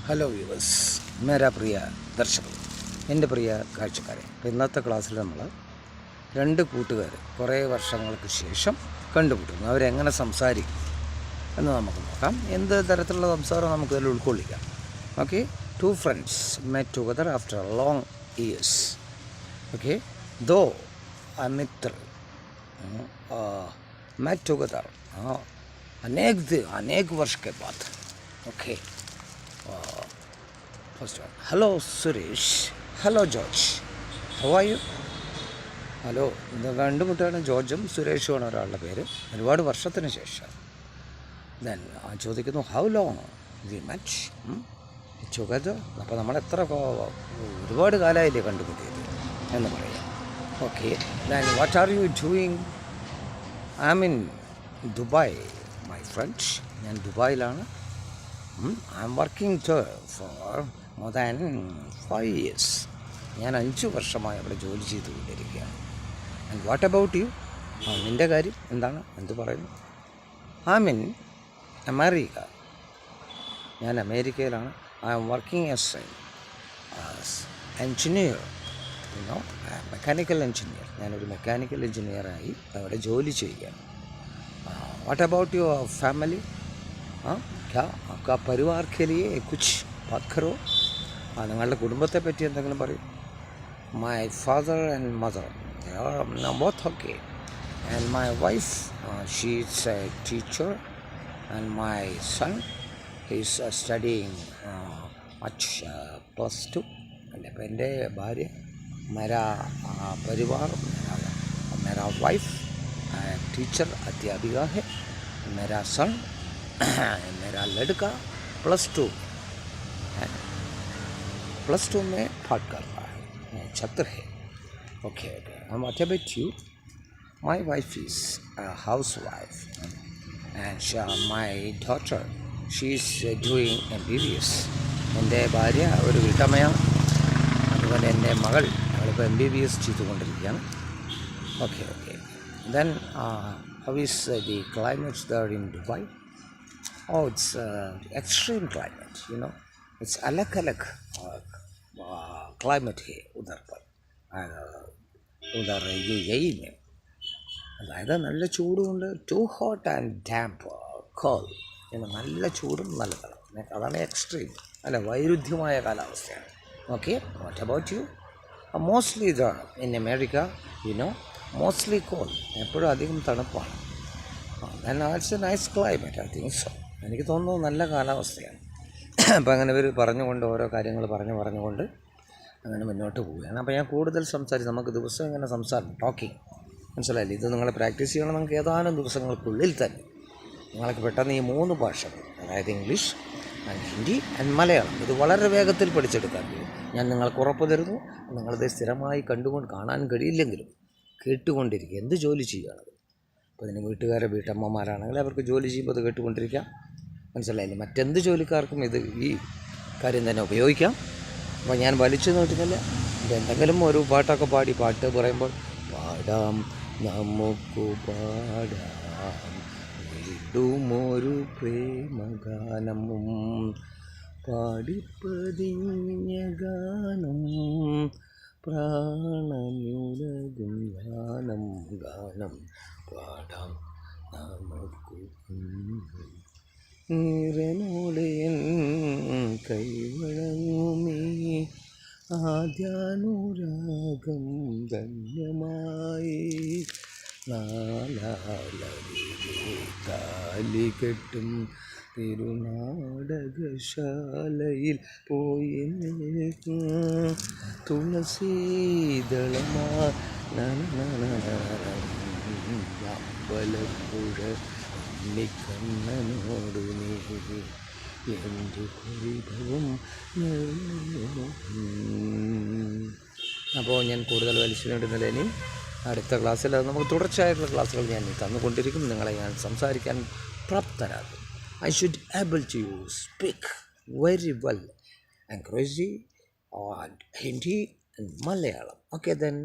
Hello viewers, മേരാ പ്രിയ ദർശകർ, എൻ്റെ പ്രിയ കാഴ്ചക്കാരെ. അപ്പോൾ ഇന്നത്തെ ക്ലാസ്സിൽ നമ്മൾ രണ്ട് കൂട്ടുകാർ കുറേ വർഷങ്ങൾക്ക് ശേഷം കണ്ടുമുട്ടുന്നു. അവരെങ്ങനെ സംസാരിക്കും എന്ന് നമുക്ക് നോക്കാം. എന്ത് തരത്തിലുള്ള സംസാരം നമുക്കതിൽ ഉൾക്കൊള്ളിക്കാം. Okay, two friends met together after long years. Okay, दो मित्र met together अनेक वर्ष के बाद. Okay. First one. Hello Suresh. Hello George. How are you? Hello, ഇത് കണ്ടുമുട്ടാണ് ജോർജും സുരേഷുമാണ് ഒരാളുടെ പേര്. ഒരുപാട് വർഷത്തിന് ശേഷം ദെൻ ചോദിക്കുന്നു how long we much together. അപ്പോൾ നമ്മൾ ഒരുപാട് കാലമായില്ലേ കണ്ടുമുട്ടിയത് എന്ന് പറയാം. Okay, then what are you doing? I am in Dubai my friend. ഞാൻ ദുബായിലാണ്. I'm working for more than 5 years. ഞാൻ 5 വർഷമായി അവിടെ ജോലി ചെയ്തുകൊണ്ടിരിക്കുകയാണ്. And what about you? നിൻ്റെ കാര്യം എന്താണ്? എന്ത് പറയുന്നു? I mean America. ഞാൻ അമേരിക്കയിലാണ്. I'm working as engineer, mechanical engineer. ഞാനൊരു മെക്കാനിക്കൽ എൻജിനീയറായി അവിടെ ജോലി ചെയ്യുകയാണ്. What about your family? क्या आपका परिवार के लिए कुछ बात करो. നിങ്ങളുടെ കുടുംബത്തെ പറ്റി എന്തെങ്കിലും പറയും. My father and mother both okay, and my wife she is a teacher, and my son he is studying +2. and എൻ്റെ ഭാര്യ मेरा परिवार मेरा वाइफ टीचर अध्यापिका है. मेरा सन मेरा लड़का +2 में पाठ कर रहा है, छात्र है. Okay, and what about you? My wife is a housewife, and my daughter she is doing MBBS. എൻ്റെ ഭാര്യ ഒരു വീട്ടമ്മയാണ്. അതുപോലെ എൻ്റെ മകൾ അവളിപ്പോൾ MBBS ചെയ്തുകൊണ്ടിരിക്കുകയാണ്. Okay, then how is the climate there in Dubai? Oh, it's extreme climate, it's अलग climate है उधर पर. उधर यही में അതായത് നല്ല ചൂടുമുണ്ട്. Too hot and damp cold. നല്ല ചൂടും നല്ല തണുപ്പും. അതാണ് എക്സ്ട്രീം, അല്ല വൈരുദ്ധ്യമായ കാലാവസ്ഥയാണ്. Okay, what about you? Mostly ഇതാണ് ഇൻ അമേരിക്ക, മോസ്റ്റ്ലി കോൾ. എപ്പോഴും അധികം തണുപ്പാണ്. It's a nice climate, I think so. എനിക്ക് തോന്നുന്നു നല്ല കാലാവസ്ഥയാണ്. അപ്പോൾ അങ്ങനെ ഇവർ പറഞ്ഞുകൊണ്ട് ഓരോ കാര്യങ്ങൾ പറഞ്ഞുകൊണ്ട് അങ്ങനെ മുന്നോട്ട് പോവുകയാണ്. അപ്പോൾ ഞാൻ കൂടുതൽ നമുക്ക് ദിവസം ഇങ്ങനെ ടോക്കിംഗ് മനസ്സിലായില്ലേ? ഇത് നിങ്ങൾ പ്രാക്ടീസ് ചെയ്യണം. നിങ്ങൾക്ക് ഏതാനും ദിവസങ്ങൾക്കുള്ളിൽ തന്നെ നിങ്ങൾക്ക് പെട്ടെന്ന് ഈ 3 ഭാഷകൾ, അതായത് English and Hindi and Malayalam, ഇത് വളരെ വേഗത്തിൽ പഠിച്ചെടുക്കാൻ കഴിയും. ഞാൻ നിങ്ങൾക്ക് ഉറപ്പ് തരുന്നു. നിങ്ങളിത് സ്ഥിരമായി കാണാൻ കഴിയില്ലെങ്കിലും കേട്ടുകൊണ്ടിരിക്കുക. എന്ത് ജോലി ചെയ്യുകയാണത്? അപ്പോൾ ഇതിന് വീട്ടമ്മമാരാണെങ്കിൽ അവർക്ക് ജോലി ചെയ്യുമ്പോൾ അത് കേട്ടുകൊണ്ടിരിക്കാം. മനസ്സിലായില്ലേ? മറ്റെന്ത് ജോലിക്കാർക്കും ഈ കാര്യം തന്നെ ഉപയോഗിക്കാം. അപ്പോൾ ഞാൻ വലിച്ചു നോക്കുന്നില്ല. എന്തെങ്കിലും ഒരു പാട്ടൊക്കെ പാട്ട് പറയുമ്പോൾ പാടാം നമുക്ക് പാടാം വീടുമൊരു പ്രേമഗാനം പാടിപ്പതിഞ്ഞ ഗാനം പ്രാണനുലകും ഗാനം പാടാം നമുക്ക് ഈറനോടെയൻ കൈവഴങ്ങുമേ ആദ്യാനുരാഗം ധന്യമായി താലികെട്ടും തിരുനാടകശാലയിൽ പോയി തുളസീദളമാ അമ്പലപ്പുഴ കണ്ണനോട് നീ എൻ്റെ പരിഭവം. അപ്പോൾ ഞാൻ കൂടുതൽ വലിച്ചുകൊണ്ടിരുന്നില്ല. ഇനിയും അടുത്ത ക്ലാസ്സിൽ നമുക്ക് തുടർച്ചയായിട്ടുള്ള ക്ലാസ്സുകൾ ഞാൻ തന്നുകൊണ്ടിരിക്കും. നിങ്ങളെ ഞാൻ സംസാരിക്കാൻ പ്രാപ്തരാകും. I should able to speak very well English and Hindi and Malayalam. Okay then.